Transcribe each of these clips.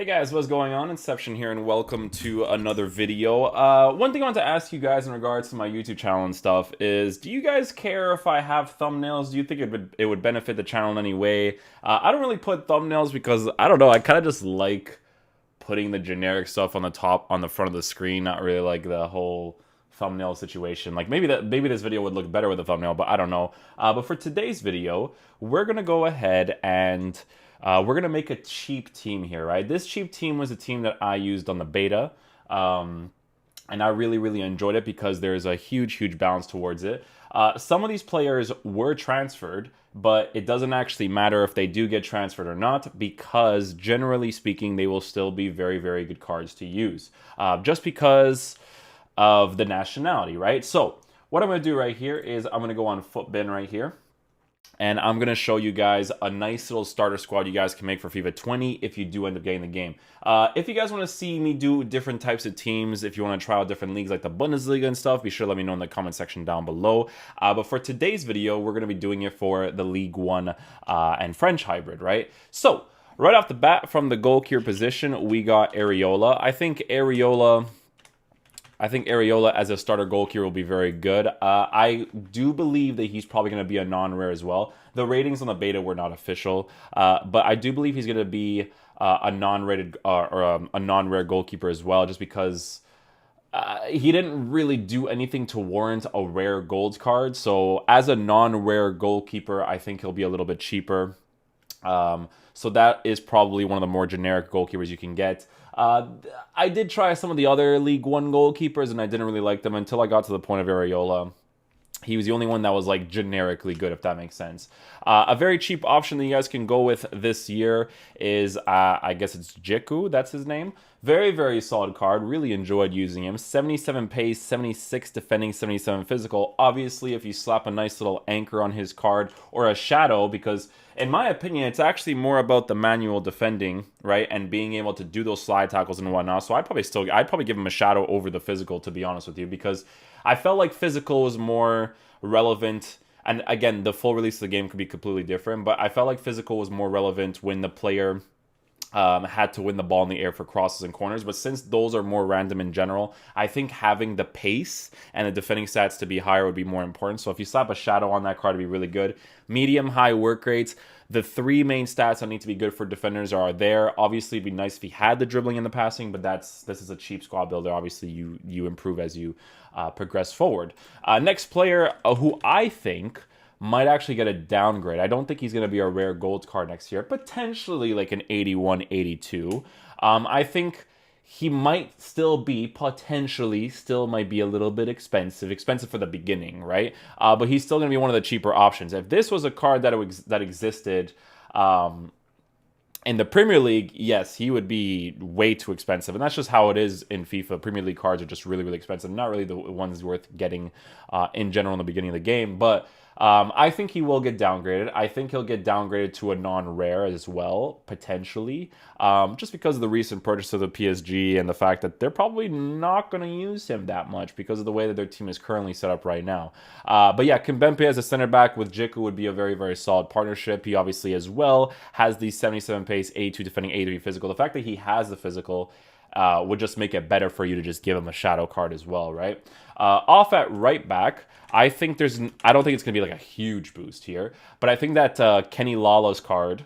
Hey guys, what's going on? Inception here, and welcome to another video. One thing I want to ask you guys in regards to my YouTube channel and stuff is, do you guys care if I have thumbnails? Do you think it would benefit the channel in any way? I don't really put thumbnails because, I don't know, I kind of just like putting the generic stuff on the top, on the front of the screen, not really like the whole thumbnail situation. Like maybe this video would look better with a thumbnail, but I don't know. But for today's video, we're gonna go ahead and we're going to make a cheap team here, right? This cheap team was a team that I used on the beta, and I really enjoyed it because there's a huge balance towards it. Some of these players were transferred, but it doesn't actually matter if they do get transferred or not, because generally speaking, they will still be very good cards to use, just because of the nationality, right? So what I'm going to do right here is I'm going to go on Footbin right here. And I'm going to show you guys a nice little starter squad you guys can make for FIFA 20 if you do end up getting the game. If you guys want to see me do different types of teams, if you want to try out different leagues like the Bundesliga and stuff, be sure to let me know in the comment section down below. But for today's video, we're going to be doing it for the League One and French hybrid, right? So, right off the bat, from the goalkeeper position, we got Areola. I think Areola as a starter goalkeeper will be very good. I do believe that he's probably going to be a non-rare as well. The ratings on the beta were not official, but I do believe he's going to be a non-rated or a non-rare goalkeeper as well, just because he didn't really do anything to warrant a rare gold card. So as a non-rare goalkeeper, I think he'll be a little bit cheaper. So that is probably one of the more generic goalkeepers you can get. I did try some of the other League One goalkeepers, and I didn't really like them until I got to the point of Areola. He was the only one that was like generically good, if that makes sense. A very cheap option that you guys can go with this year is, I guess it's Jaqui, that's his name. Very solid card. Really enjoyed using him. 77 pace, 76 defending, 77 physical. Obviously, if you slap a nice little anchor on his card or a shadow, because in my opinion, it's actually more about the manual defending, right, and being able to do those slide tackles and whatnot. So I'd probably give him a shadow over the physical, to be honest with you, because I felt like physical was more relevant. And again, the full release of the game could be completely different, but I felt like physical was more relevant when the player had to win the ball in the air for crosses and corners. But since those are more random in general, I think having the pace and the defending stats to be higher would be more important. So if you slap a shadow on that card, it'd be really good. Medium, high work rates. The three main stats that need to be good for defenders are there. Obviously, it'd be nice if he had the dribbling and the passing, but this is a cheap squad builder. Obviously, you improve as you progress forward. Next player who I think might actually get a downgrade. I don't think he's going to be a rare gold card next year. Potentially like an 81, 82. I think he might still be, potentially, still might be a little bit expensive. Expensive for the beginning, right? But he's still going to be one of the cheaper options. If this was a card that existed in the Premier League, yes, he would be way too expensive. And that's just how it is in FIFA. Premier League cards are just really expensive. Not really the ones worth getting in general in the beginning of the game. But I think he will get downgraded. I think he'll get downgraded to a non-rare as well, potentially. Just because of the recent purchase of the PSG and the fact that they're probably not going to use him that much because of the way that their team is currently set up right now. But yeah, Kimpembe as a center back with Jaqui would be a very solid partnership. He obviously as well has the 77 pace, 82 defending, 83 physical. The fact that he has the physical would just make it better for you to just give him a shadow card as well, right? Off at right back, I don't think it's going to be like a huge boost here, but I think that Kenney Lalo's card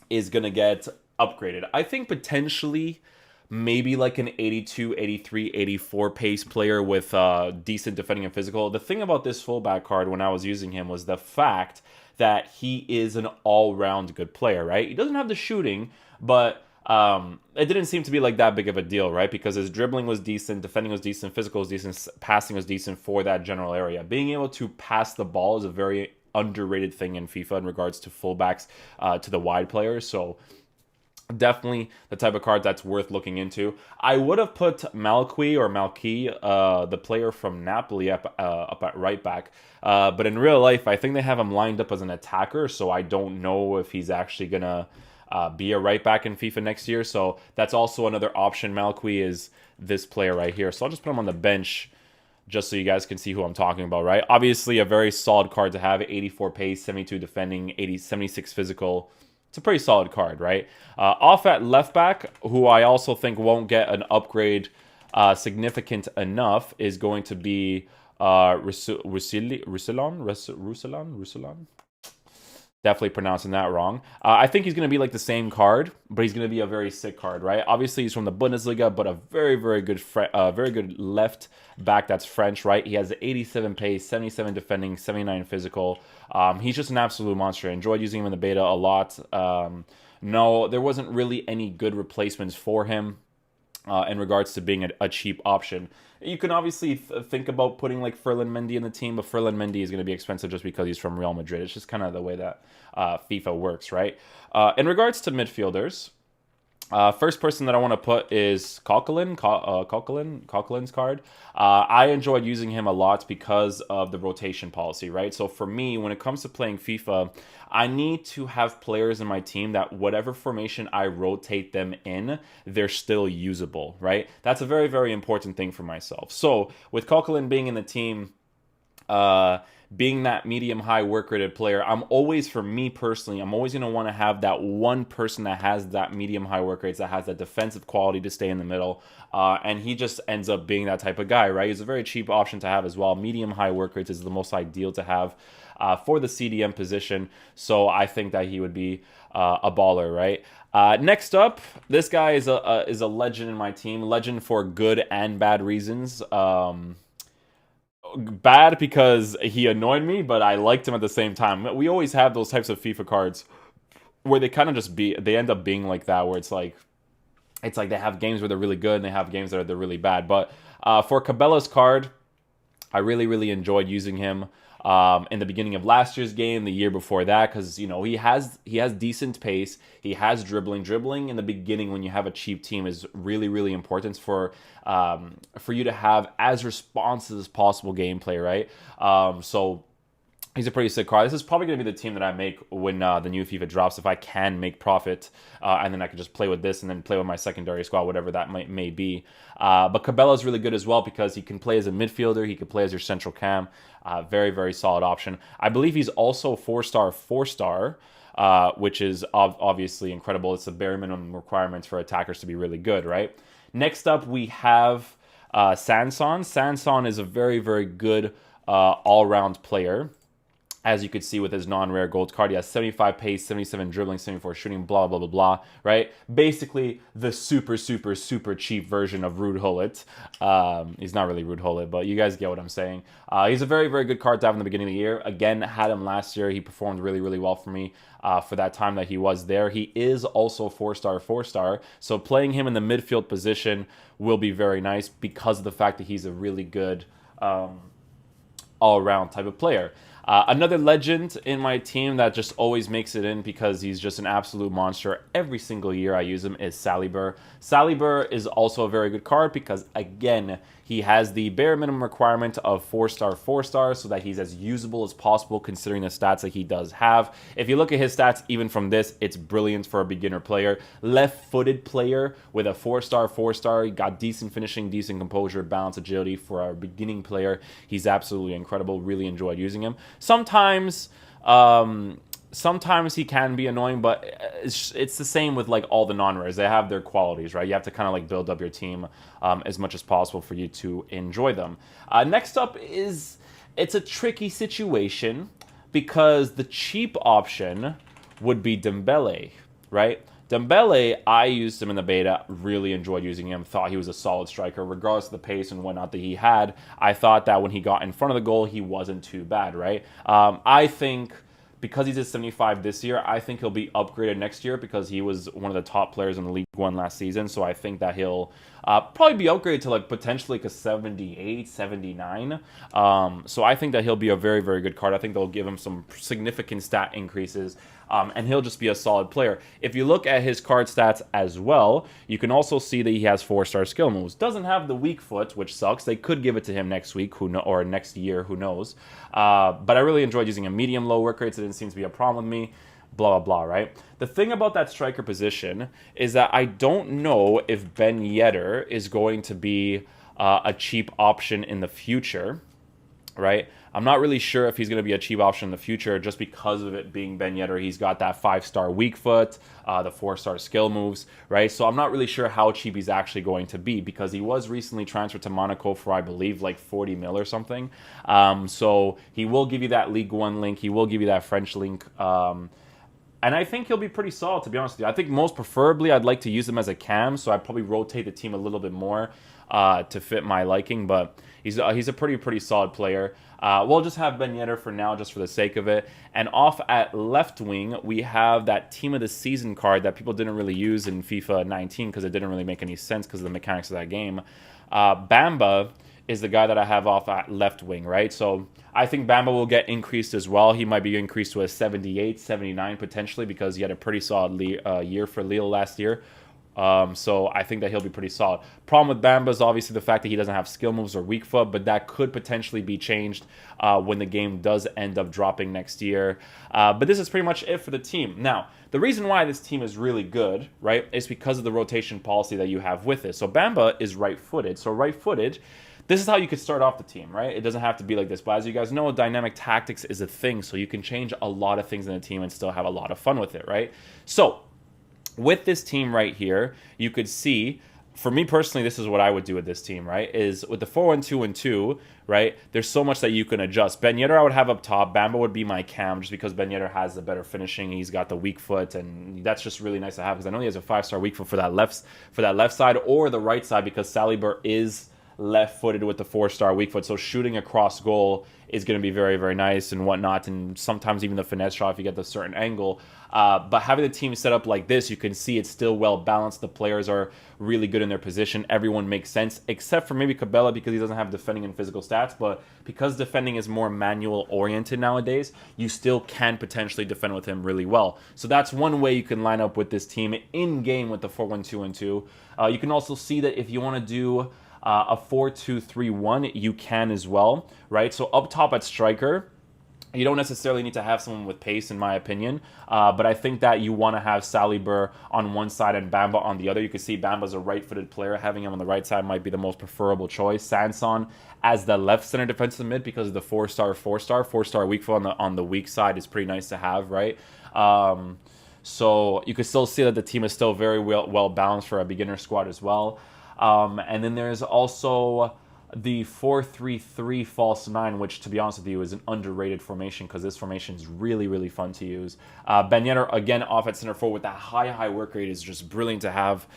is going to get upgraded. I think potentially maybe like an 82, 83, 84 pace player with decent defending and physical. The thing about this fullback card when I was using him was the fact that he is an all-round good player, right? He doesn't have the shooting, but it didn't seem to be like that big of a deal, right? Because his dribbling was decent, defending was decent, physical was decent, passing was decent for that general area. Being able to pass the ball is a very underrated thing in FIFA in regards to fullbacks to the wide players. So definitely the type of card that's worth looking into. I would have put Malqui, the player from Napoli, up at right back. But in real life, I think they have him lined up as an attacker, so I don't know if he's actually going to be a right back in FIFA next year. So that's also another option. Malqui is this player right here. So I'll just put him on the bench just so you guys can see who I'm talking about, right? Obviously, a very solid card to have. 84 pace, 72 defending, 76 physical it's a pretty solid card, right? Off at left back, who I also think won't get an upgrade significant enough, is going to be Ruslan. Definitely pronouncing that wrong. I think he's going to be like the same card, but he's going to be a very sick card, right? Obviously, he's from the Bundesliga, but a very, very good left back that's French, right? He has 87 pace, 77 defending, 79 physical. He's just an absolute monster. I enjoyed using him in the beta a lot. No, there wasn't really any good replacements for him in regards to being a cheap option. You can obviously think about putting like Ferland Mendy in the team, but Ferland Mendy is going to be expensive just because he's from Real Madrid. It's just kind of the way that FIFA works, right? In regards to midfielders, first person that I want to put is Calculon's card. I enjoyed using him a lot because of the rotation policy, right? So for me, when it comes to playing FIFA, I need to have players in my team that whatever formation I rotate them in, they're still usable, right? That's a very, very important thing for myself. So with Calculon being in the team, being that medium-high work-rated player, for me personally, I'm always going to want to have that one person that has that medium-high work rates, that has that defensive quality to stay in the middle, and he just ends up being that type of guy, right? He's a very cheap option to have as well. Medium-high work rates is the most ideal to have for the CDM position, so I think that he would be a baller, right? Next up, this guy is a legend in my team, legend for good and bad reasons. Bad because he annoyed me, but I liked him at the same time. We always have those types of FIFA cards where they kind of they end up being like that, where it's like they have games where they're really good and they have games that they're really bad. But for Cabela's card, I really, really enjoyed using him in the beginning of last year's game, the year before that, because he has decent pace, he has dribbling in the beginning when you have a cheap team is really, really important for you to have as responsive as possible gameplay, right? So he's a pretty sick card. This is probably going to be the team that I make when the new FIFA drops, if I can make profit, and then I can just play with this and then play with my secondary squad, whatever that may be. But Cabela is really good as well because he can play as a midfielder, he can play as your central cam. Very, very solid option. I believe he's also 4-star, which is obviously incredible. It's the bare minimum requirements for attackers to be really good, right? Next up, we have Samson. Samson is a very, very good all-round player. As you could see with his non-rare gold card, he has 75 pace, 77 dribbling, 74 shooting, blah, blah, blah, blah, right? Basically, the super, super, super cheap version of Ruud Gullit. He's not really Ruud Gullit, but you guys get what I'm saying. He's a very, very good card to have in the beginning of the year. Again, had him last year. He performed really, really well for me for that time that he was there. He is also 4-star, so playing him in the midfield position will be very nice because of the fact that he's a really good all-around type of player. Another legend in my team that just always makes it in because he's just an absolute monster. Every single year I use him is Lieber. Lieber is also a very good card because, again, he has the bare minimum requirement of 4-star, so that he's as usable as possible considering the stats that he does have. If you look at his stats, even from this, it's brilliant for a beginner player. Left-footed player with a 4-star. He got decent finishing, decent composure, balance, agility. For a beginning player, he's absolutely incredible. Really enjoyed using him. Sometimes he can be annoying, but it's the same with like all the non-rares. They have their qualities, right? You have to kind of like build up your team as much as possible for you to enjoy them. Next up it's a tricky situation because the cheap option would be Dembele, right? Dembele, I used him in the beta, really enjoyed using him, thought he was a solid striker, regardless of the pace and whatnot that he had. I thought that when he got in front of the goal, he wasn't too bad, right? I think because he's at 75 this year, I think he'll be upgraded next year because he was one of the top players in the League One last season. So I think that he'll probably be upgraded to like potentially like a 78, 79. So I think that he'll be a very, very good card. I think they'll give him some significant stat increases. And he'll just be a solid player. If you look at his card stats as well, you can also see that he has 4-star skill moves. Doesn't have the weak foot, which sucks. They could give it to him next week, or next year, who knows. But I really enjoyed using a medium-low work rates. It didn't seem to be a problem with me. Blah, blah, blah, right? The thing about that striker position is that I don't know if Ben Yedder is going to be a cheap option in the future, right? I'm not really sure if he's going to be a cheap option in the future just because of it being Ben Yedder. He's got that 5-star weak foot, the 4-star skill moves, right? So I'm not really sure how cheap he's actually going to be because he was recently transferred to Monaco for, I believe, like 40 mil or something. So he will give you that League One link. He will give you that French link. And I think he'll be pretty solid, to be honest with you. I think most preferably I'd like to use him as a cam, so I'd probably rotate the team a little bit more to fit my liking. But he's a pretty solid player. We'll just have Ben Yedder for now, just for the sake of it. And off at left wing, we have that Team of the Season card that people didn't really use in FIFA 19 because it didn't really make any sense because of the mechanics of that game. Bamba is the guy that I have off at left wing, right? So I think Bamba will get increased as well. He might be increased to a 78, 79 potentially because he had a pretty solid year for Lille last year. So I think that he'll be pretty solid. Problem with Bamba is obviously the fact that he doesn't have skill moves or weak foot, but that could potentially be changed when the game does end up dropping next year. But this is pretty much it for the team. Now, the reason why this team is really good, right, is because of the rotation policy that you have with it. So Bamba is right-footed. So right-footed, this is how you could start off the team, right? It doesn't have to be like this. But as you guys know, dynamic tactics is a thing. So you can change a lot of things in the team and still have a lot of fun with it, right? So with this team right here, you could see, for me personally, this is what I would do with this team, right? Is with the 4-1-2-2, right? There's so much that you can adjust. Ben Yedder I would have up top. Bamba would be my cam just because Ben Yedder has the better finishing. He's got the weak foot, and that's just really nice to have because I know he has a 5-star weak foot for that left side or the right side because Lieber is left-footed with the 4-star weak foot, so shooting across goal is going to be very, very nice and whatnot, and sometimes even the finesse shot if you get the certain angle. But having the team set up like this, you can see it's still well balanced. The players are really good in their position. Everyone makes sense, except for maybe Cabela because he doesn't have defending and physical stats. But because defending is more manual-oriented nowadays, you still can potentially defend with him really well. So that's one way you can line up with this team in-game with the 4-1-2-2. You can also see that if you want to do a 4-2-3-1, you can as well, right? So up top at striker, you don't necessarily need to have someone with pace, in my opinion, but I think that you want to have Lieber on one side and Bamba on the other. You can see Bamba's a right-footed player. Having him on the right side might be the most preferable choice. Samson as the left center defensive mid because of the 4-star weak foot on the weak side is pretty nice to have, right? So you can still see that the team is still very well balanced for a beginner squad as well. And then there's also the 4-3-3 false 9, which, to be honest with you, is an underrated formation because this formation is really, really fun to use. Ben Yedder, again, off at center forward with that high work rate is just brilliant to have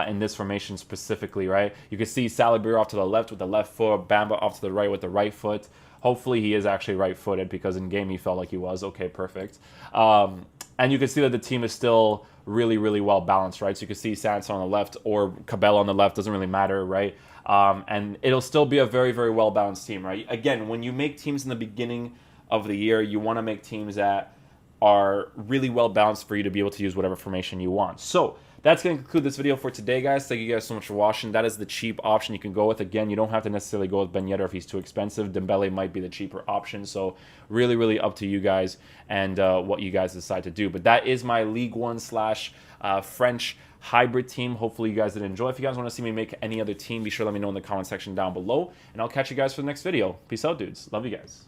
in this formation specifically, right? You can see Lieber off to the left with the left foot, Bamba off to the right with the right foot. Hopefully he is actually right-footed because in game he felt like he was. Okay, perfect. And you can see that the team is still really, really well balanced, right? So you can see Samson on the left or Cabela on the left, doesn't really matter, right? And it'll still be a very, very well balanced team, right? Again, when you make teams in the beginning of the year, you want to make teams that are really well balanced for you to be able to use whatever formation you want. So that's going to conclude this video for today, guys. Thank you guys so much for watching. That is the cheap option you can go with. Again, you don't have to necessarily go with Ben Yedder if he's too expensive. Dembele might be the cheaper option. So really, really up to you guys and what you guys decide to do. But that is my League One / French hybrid team. Hopefully you guys did enjoy. If you guys want to see me make any other team, be sure to let me know in the comment section down below. And I'll catch you guys for the next video. Peace out, dudes. Love you guys.